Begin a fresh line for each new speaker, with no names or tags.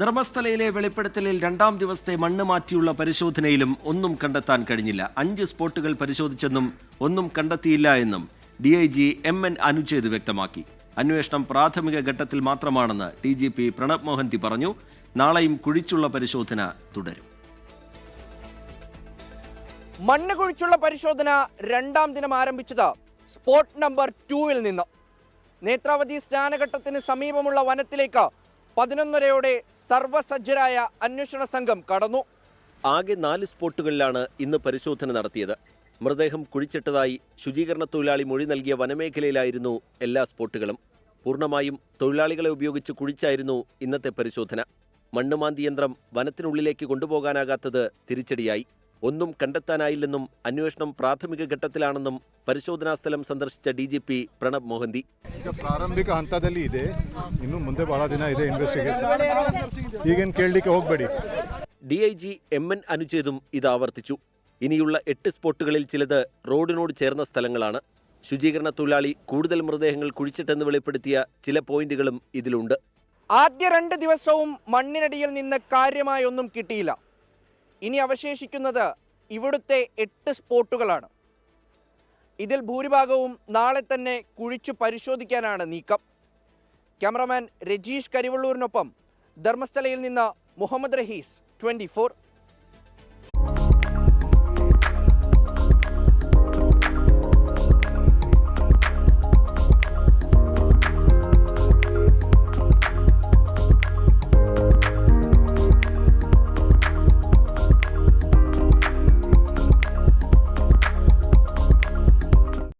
ധർമ്മസ്ഥലയിലെ വെളിപ്പെടുത്തലിൽ രണ്ടാം ദിവസത്തെ മണ്ണ് മാറ്റിയുള്ള പരിശോധനയിലും ഒന്നും കണ്ടെത്താൻ കഴിഞ്ഞില്ല. 5 സ്പോട്ടുകൾ പരിശോധിച്ചെന്നും ഒന്നും കണ്ടെത്തിയില്ല എന്നും DIG MN അനുചേത് വ്യക്തമാക്കി. അന്വേഷണം പ്രാഥമിക ഘട്ടത്തിൽ മാത്രമാണെന്ന് DGP പ്രണബ് മോഹന്തി പറഞ്ഞു. നാളെയും കുഴിച്ചുള്ള പരിശോധന തുടരും.
മണ്ണ് കുഴിച്ചുള്ള പരിശോധന രണ്ടാം ദിനം ആരംഭിച്ചത് സ്പോട്ട് നമ്പർ 2-ൽ നിന്ന്. നേത്രാവതി സ്നാനഘട്ടത്തിന് സമീപമുള്ള വനത്തിലേക്ക് 11:30-ഓടെ സർവ്വസജ്ജരായ അന്വേഷണ സംഘം കടന്നു.
ആകെ 4 സ്പോട്ടുകളിലാണ് ഇന്ന് പരിശോധന നടത്തിയത്. മൃതദേഹം കുഴിച്ചിട്ടതായി ശുചീകരണ തൊഴിലാളി മൊഴി നൽകിയ വനമേഖലയിലായിരുന്നു എല്ലാ സ്പോട്ടുകളും. പൂർണ്ണമായും തൊഴിലാളികളെ ഉപയോഗിച്ച് കുഴിച്ചായിരുന്നു ഇന്നത്തെ പരിശോധന. മണ്ണുമാന്തി യന്ത്രം വനത്തിനുള്ളിലേക്ക് കൊണ്ടുപോകാനാകാത്തത് തിരിച്ചടിയായി. ഒന്നും കണ്ടെത്താനായില്ലെന്നും അന്വേഷണം പ്രാഥമിക ഘട്ടത്തിലാണെന്നും പരിശോധനാ സ്ഥലം സന്ദർശിച്ച DGP പ്രണബ് മോഹന്തി.
ಪ್ರಾರಂಭಿಕ ಹಂತದಲ್ಲಿ ಇದೆ, ಇನ್ನು ಮುಂದೆ ಬಹಳ ದಿನ ಇದೆ ಇನ್ವೆಸ್ಟಿಗೇಷನ್. ಈಗೇನು ಕೇಳಲಿಕ್ಕೆ ಹೋಗಬೇಡಿ.
DIG MN അനുചേതും ഇത് ആവർത്തിച്ചു. ഇനിയുള്ള 8 സ്പോട്ടുകളിൽ ചിലത് റോഡിനോട് ചേർന്ന സ്ഥലങ്ങളാണ്. ശുചീകരണ തൊഴിലാളി കൂടുതൽ മൃതദേഹങ്ങൾ കുഴിച്ചിട്ടെന്ന് വെളിപ്പെടുത്തിയ ചില പോയിന്റുകളും ഇതിലുണ്ട്.
ആദ്യ 2 ദിവസവും മണ്ണിനടിയിൽ നിന്ന് കാര്യമായൊന്നും കിട്ടിയില്ല. ഇനി അവശേഷിക്കുന്നത് ഇവിടുത്തെ 8 സ്പോട്ടുകളാണ്. ഇതിൽ ഭൂരിഭാഗവും നാളെ തന്നെ കുഴിച്ചു പരിശോധിക്കാനാണ് നീക്കം. ക്യാമറാമാൻ രജീഷ് കരിവള്ളൂരിനൊപ്പം ധർമ്മസ്ഥലയിൽ നിന്ന് മുഹമ്മദ് റഹീസ്, 24.